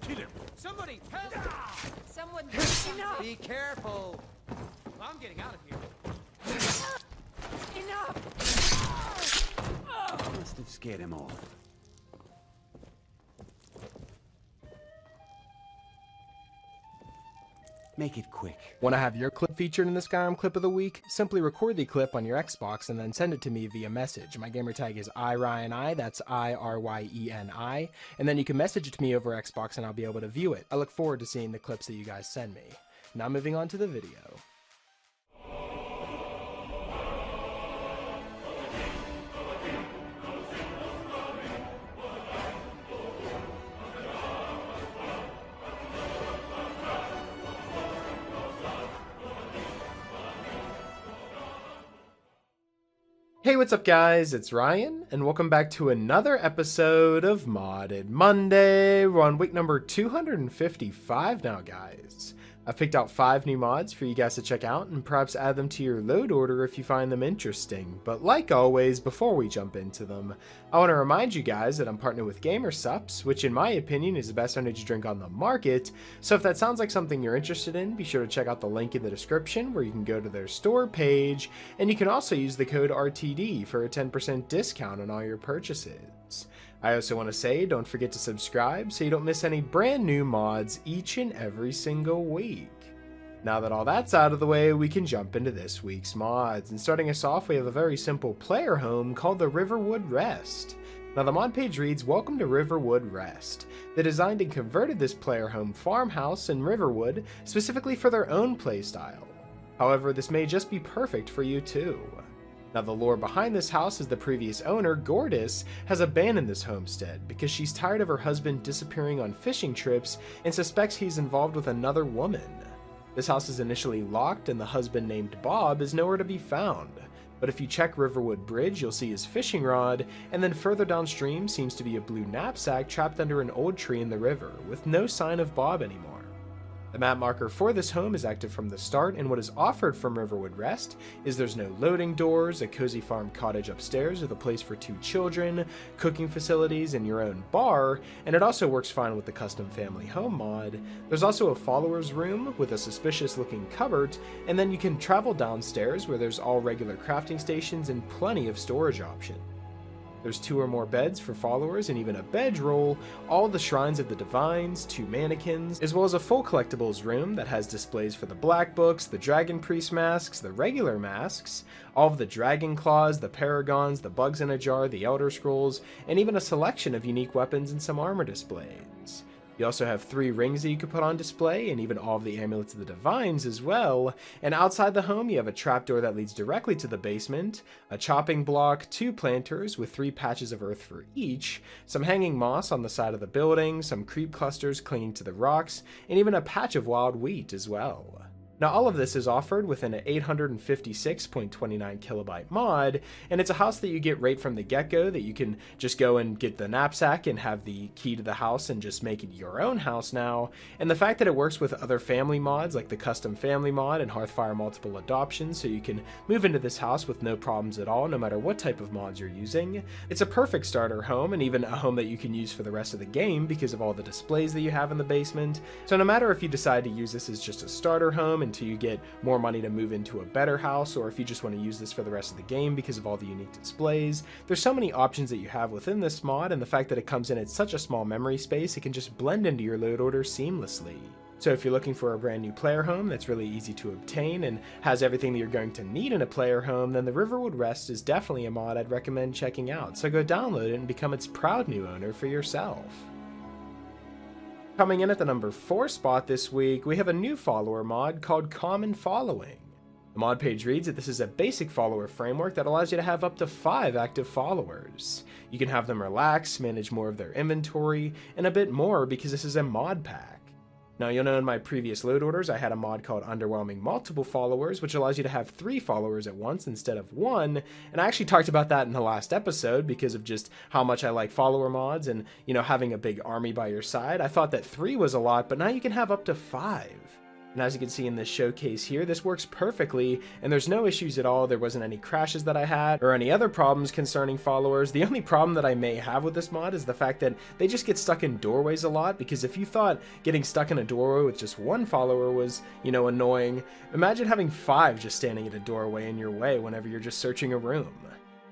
Kill him! Somebody help! Someone Enough! Be careful! I'm getting out of here. enough! Must have scared him off. Make it quick. Want to have your clip featured in the Skyrim Clip of the Week? Simply record the clip on your Xbox and then send it to me via message. My gamer tag is IRYENI, that's IRYENI, and then you can message it to me over Xbox and I'll be able to view it. I look forward to seeing the clips that you guys send me. Now moving on to the video. Hey, what's up guys? It's Ryan, and welcome back to another episode of Modded Monday. We're on week number 255 now, guys. I've picked out 5 new mods for you guys to check out, and perhaps add them to your load order if you find them interesting. But like always, before we jump into them, I want to remind you guys that I'm partnered with Gamersups, which in my opinion is the best energy drink on the market. So if that sounds like something you're interested in, be sure to check out the link in the description where you can go to their store page, and you can also use the code RTD for a 10% discount on all your purchases. I also want to say, don't forget to subscribe so you don't miss any brand new mods each and every single week. Now that all that's out of the way, we can jump into this week's mods. And starting us off, we have a very simple player home called the Riverwood Rest. Now the mod page reads, "Welcome to Riverwood Rest." They designed and converted this player home farmhouse in Riverwood specifically for their own playstyle. However, this may just be perfect for you too. Now the lore behind this house is the previous owner, Gordis, has abandoned this homestead because she's tired of her husband disappearing on fishing trips and suspects he's involved with another woman. This house is initially locked and the husband named Bob is nowhere to be found. But if you check Riverwood Bridge, you'll see his fishing rod, and then further downstream seems to be a blue knapsack trapped under an old tree in the river, with no sign of Bob anymore. The map marker for this home is active from the start, and what is offered from Riverwood Rest is there's no loading doors, a cozy farm cottage upstairs with a place for 2 children, cooking facilities, and your own bar, and it also works fine with the custom family home mod. There's also a follower's room with a suspicious looking cupboard, and then you can travel downstairs where there's all regular crafting stations and plenty of storage options. There's 2 or more beds for followers and even a bedroll, all the shrines of the divines, 2 mannequins, as well as a full collectibles room that has displays for the black books, the dragon priest masks, the regular masks, all of the dragon claws, the paragons, the bugs in a jar, the elder scrolls, and even a selection of unique weapons and some armor displays. You also have 3 rings that you can put on display, and even all of the amulets of the divines as well. And outside the home, you have a trapdoor that leads directly to the basement, a chopping block, 2 planters with 3 patches of earth for each, some hanging moss on the side of the building, some creep clusters clinging to the rocks, and even a patch of wild wheat as well. Now all of this is offered within an 856.29 kilobyte mod, and it's a house that you get right from the get-go, that you can just go and get the knapsack and have the key to the house and just make it your own house now. And the fact that it works with other family mods like the custom family mod and Hearthfire multiple adoptions, so you can move into this house with no problems at all no matter what type of mods you're using. It's a perfect starter home, and even a home that you can use for the rest of the game because of all the displays that you have in the basement. So no matter if you decide to use this as just a starter home until you get more money to move into a better house, or if you just want to use this for the rest of the game because of all the unique displays, there's so many options that you have within this mod, and the fact that it comes in at such a small memory space, it can just blend into your load order seamlessly. So if you're looking for a brand new player home that's really easy to obtain and has everything that you're going to need in a player home, then the Riverwood Rest is definitely a mod I'd recommend checking out. So go download it and become its proud new owner for yourself. Coming in at the number 4 spot this week, we have a new follower mod called Common Following. The mod page reads that this is a basic follower framework that allows you to have up to 5 active followers. You can have them relax, manage more of their inventory, and a bit more because this is a mod pack. Now you'll know in my previous load orders I had a mod called Underwhelming Multiple Followers, which allows you to have 3 followers at once instead of 1, and I actually talked about that in the last episode because of just how much I like follower mods and, you know, having a big army by your side. I thought that 3 was a lot, but now you can have up to 5. And as you can see in this showcase here, this works perfectly, and there's no issues at all. There wasn't any crashes that I had, or any other problems concerning followers. The only problem that I may have with this mod is the fact that they just get stuck in doorways a lot, because if you thought getting stuck in a doorway with just one follower was, you know, annoying, imagine having 5 just standing at a doorway in your way whenever you're just searching a room.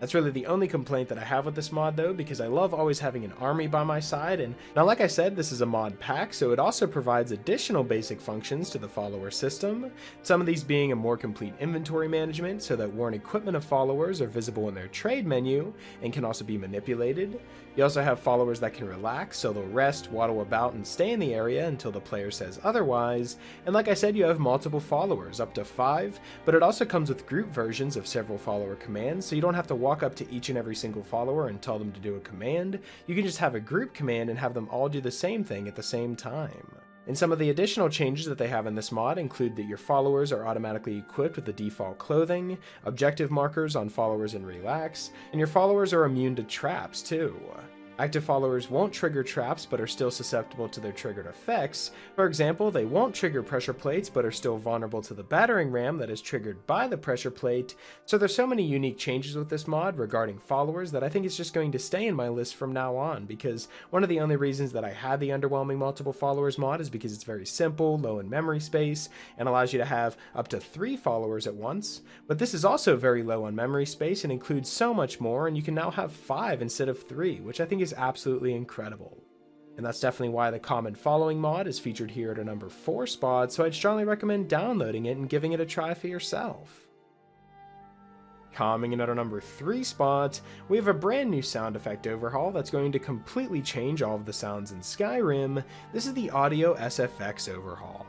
That's really the only complaint that I have with this mod though, because I love always having an army by my side. And now, like I said, this is a mod pack, so it also provides additional basic functions to the follower system. Some of these being a more complete inventory management, so that worn equipment of followers are visible in their trade menu and can also be manipulated. You also have followers that can relax, so they'll rest, waddle about, and stay in the area until the player says otherwise. And like I said, you have multiple followers, up to 5, but it also comes with group versions of several follower commands, so you don't have to walk up to each and every single follower and tell them to do a command. You can just have a group command and have them all do the same thing at the same time. And some of the additional changes that they have in this mod include that your followers are automatically equipped with the default clothing, objective markers on followers in relax, and your followers are immune to traps too. Active followers won't trigger traps but are still susceptible to their triggered effects. For example, they won't trigger pressure plates but are still vulnerable to the battering ram that is triggered by the pressure plate. So there's so many unique changes with this mod regarding followers that I think it's just going to stay in my list from now on, because one of the only reasons that I had the underwhelming multiple followers mod is because it's very simple, low in memory space, and allows you to have up to 3 followers at once. But this is also very low on memory space and includes so much more, and you can now have 5 instead of 3, which I think is absolutely incredible. And that's definitely why the common following mod is featured here at a number 4 spot, so I'd strongly recommend downloading it and giving it a try for yourself. Coming in at our number 3 spot, we have a brand new sound effect overhaul that's going to completely change all of the sounds in Skyrim. This is the Audio SFX Overhaul.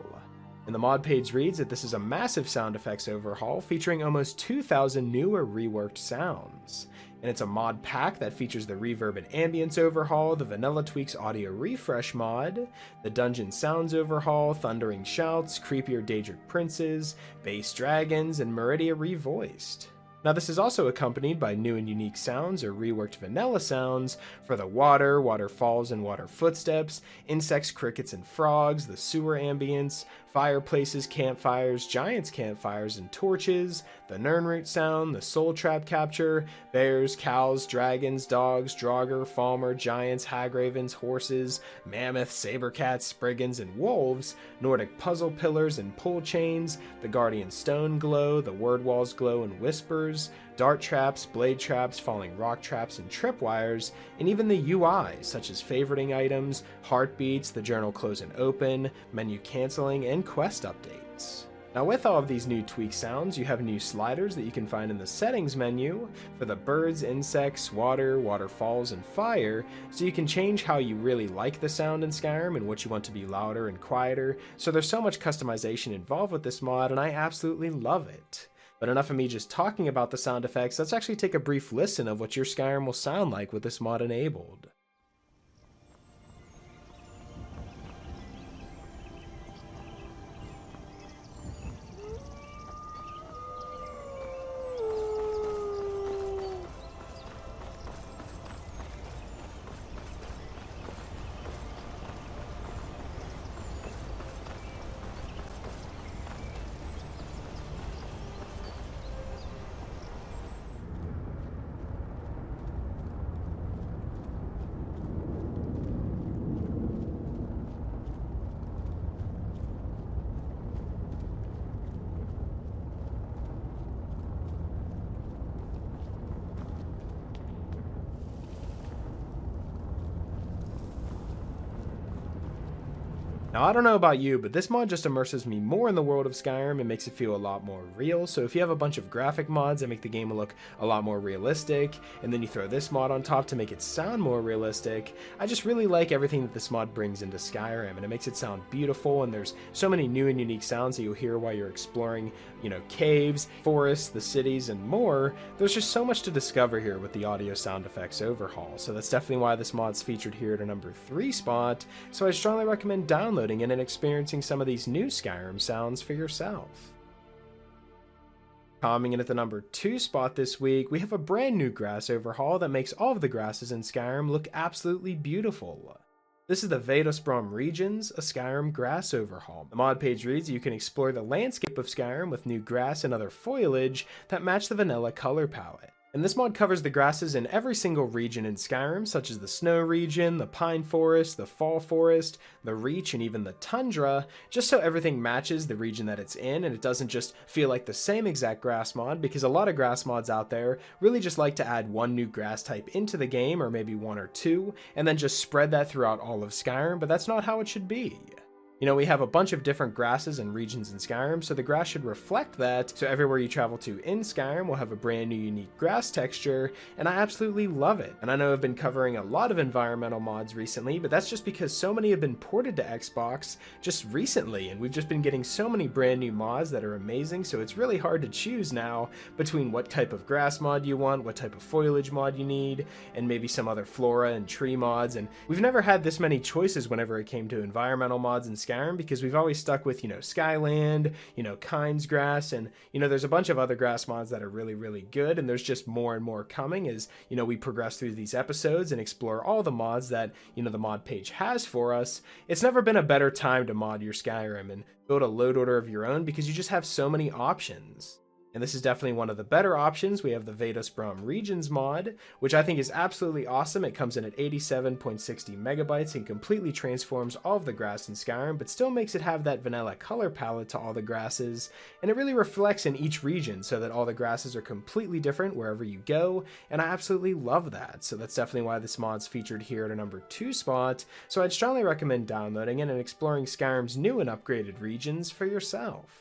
And the mod page reads that this is a massive sound effects overhaul featuring almost 2,000 new or reworked sounds. And it's a mod pack that features the Reverb and Ambience Overhaul, the Vanilla Tweaks Audio Refresh mod, the Dungeon Sounds Overhaul, Thundering Shouts, Creepier Daedric Princes, Bass Dragons, and Meridia Revoiced. Now this is also accompanied by new and unique sounds or reworked vanilla sounds for the water, waterfalls and water footsteps, insects, crickets and frogs, the sewer ambience, fireplaces, campfires, giants campfires and torches, the Nirnroot sound, the soul trap capture, bears, cows, dragons, dogs, draugr, falmer, giants, hagravens, horses, mammoths, saber-cats, spriggans and wolves, Nordic puzzle pillars and pull chains, the guardian stone glow, the word walls glow and whispers, dart traps, blade traps, falling rock traps, and tripwires, and even the UI, such as favoriting items, heartbeats, the journal close and open, menu canceling, and quest updates. Now with all of these new tweak sounds, you have new sliders that you can find in the settings menu for the birds, insects, water, waterfalls, and fire, so you can change how you really like the sound in Skyrim and what you want to be louder and quieter. So there's so much customization involved with this mod, and I absolutely love it. But enough of me just talking about the sound effects, let's actually take a brief listen of what your Skyrim will sound like with this mod enabled. Now, I don't know about you, but this mod just immerses me more in the world of Skyrim and makes it feel a lot more real. So if you have a bunch of graphic mods that make the game look a lot more realistic, and then you throw this mod on top to make it sound more realistic, I just really like everything that this mod brings into Skyrim, and it makes it sound beautiful, and there's so many new and unique sounds that you'll hear while you're exploring, you know, caves, forests, the cities, and more. There's just so much to discover here with the audio sound effects overhaul, so that's definitely why this mod's featured here at a number 3 spot, so I strongly recommend downloading it and experiencing some of these new Skyrim sounds for yourself. Coming in at the number 2 spot this week, we have a brand new grass overhaul that makes all of the grasses in Skyrim look absolutely beautiful. This is the Veydosebrom Regions, a Skyrim grass overhaul. The mod page reads you can explore the landscape of Skyrim with new grass and other foliage that match the vanilla color palette. And this mod covers the grasses in every single region in Skyrim, such as the snow region, the pine forest, the fall forest, the reach, and even the tundra, just so everything matches the region that it's in, and it doesn't just feel like the same exact grass mod, because a lot of grass mods out there really just like to add one new grass type into the game, or maybe one or two, and then just spread that throughout all of Skyrim, but that's not how it should be. You know, we have a bunch of different grasses and regions in Skyrim, so the grass should reflect that, so everywhere you travel to in Skyrim will have a brand new unique grass texture, and I absolutely love it. And I know I've been covering a lot of environmental mods recently, but that's just because so many have been ported to Xbox just recently, and we've just been getting so many brand new mods that are amazing, so it's really hard to choose now between what type of grass mod you want, what type of foliage mod you need, and maybe some other flora and tree mods, and we've never had this many choices whenever it came to environmental mods in Skyrim, because we've always stuck with, Skyland, Kynes grass, and, there's a bunch of other grass mods that are really, really good, and there's just more and more coming as, we progress through these episodes and explore all the mods that, the mod page has for us. It's never been a better time to mod your Skyrim and build a load order of your own because you just have so many options. And this is definitely one of the better options. We have the Veydosebrom Regions mod, which I think is absolutely awesome. It comes in at 87.60 megabytes and completely transforms all of the grass in Skyrim, but still makes it have that vanilla color palette to all the grasses, and it really reflects in each region so that all the grasses are completely different wherever you go, and I absolutely love that. So that's definitely why this mod's featured here at a number 2 spot, so I'd strongly recommend downloading it and exploring Skyrim's new and upgraded regions for yourself.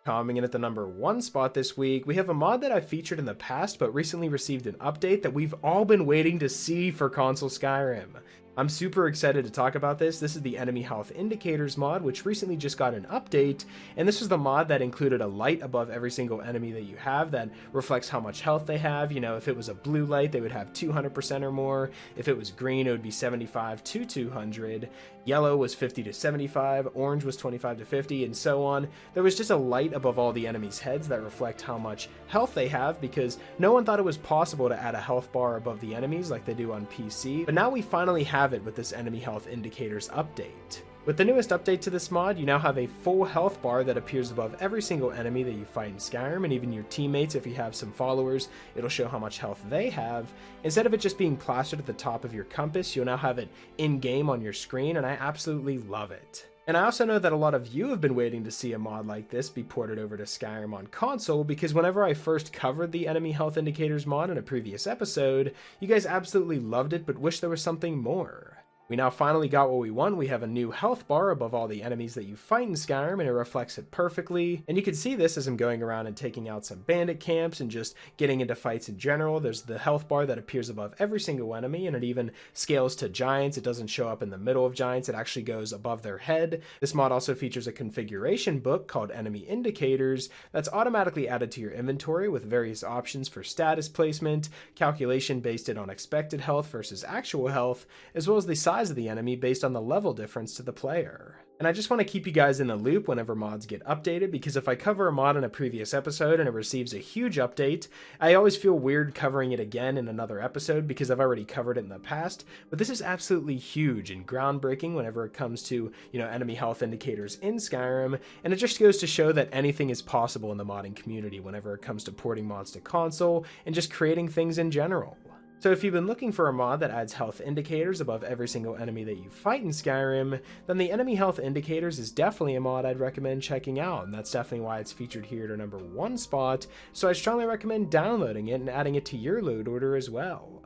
Coming in at the number 1 spot this week, we have a mod that I've featured in the past but recently received an update that we've all been waiting to see for console Skyrim. I'm super excited to talk about this. This is the Enemy Health Indicators mod, which recently just got an update, and this was the mod that included a light above every single enemy that you have that reflects how much health they have. If it was a blue light, they would have 200% or more. If it was green, it would be 75 to 200. Yellow was 50 to 75, orange was 25 to 50, and so on. There was just a light above all the enemies' heads that reflect how much health they have, because no one thought it was possible to add a health bar above the enemies like they do on PC, but now we finally have it with this Enemy Health Indicators update. With the newest update to this mod, you now have a full health bar that appears above every single enemy that you fight in Skyrim, and even your teammates. If you have some followers, it'll show how much health they have. Instead of it just being plastered at the top of your compass, you'll now have it in-game on your screen, and I absolutely love it. And I also know that a lot of you have been waiting to see a mod like this be ported over to Skyrim on console, because whenever I first covered the Enemy Health Indicators mod in a previous episode, you guys absolutely loved it but wished there was something more. We now finally got what we want. We have a new health bar above all the enemies that you fight in Skyrim, and it reflects it perfectly. And you can see this as I'm going around and taking out some bandit camps and just getting into fights in general. There's the health bar that appears above every single enemy, and it even scales to giants. It doesn't show up in the middle of giants. It actually goes above their head. This mod also features a configuration book called Enemy Indicators that's automatically added to your inventory with various options for status placement, calculation based on expected health versus actual health, as well as the size of the enemy based on the level difference to the player. And I just want to keep you guys in the loop whenever mods get updated, because if I cover a mod in a previous episode and it receives a huge update, I always feel weird covering it again in another episode because I've already covered it in the past. But this is absolutely huge and groundbreaking whenever it comes to, enemy health indicators in Skyrim, and it just goes to show that anything is possible in the modding community whenever it comes to porting mods to console and just creating things in general. So if you've been looking for a mod that adds health indicators above every single enemy that you fight in Skyrim, then the Enemy Health Indicators is definitely a mod I'd recommend checking out, and that's definitely why it's featured here at a number 1 spot, so I strongly recommend downloading it and adding it to your load order as well.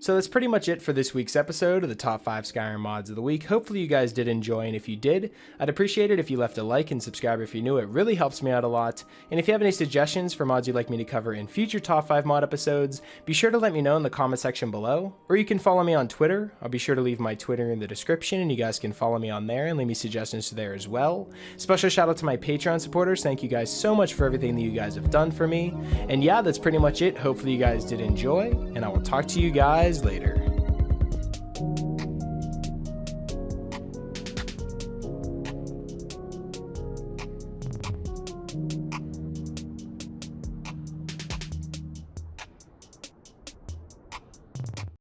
So that's pretty much it for this week's episode of the top 5 Skyrim mods of the week. Hopefully you guys did enjoy, and if you did, I'd appreciate it if you left a like and subscribe if you're new. It really helps me out a lot. And if you have any suggestions for mods you'd like me to cover in future top 5 mod episodes, be sure to let me know in the comment section below, or you can follow me on Twitter. I'll be sure to leave my Twitter in the description, and you guys can follow me on there and leave me suggestions there as well. Special shout out to my Patreon supporters. Thank you guys so much for everything that you guys have done for me. And yeah, that's pretty much it. Hopefully you guys did enjoy, and I will talk to you guys later.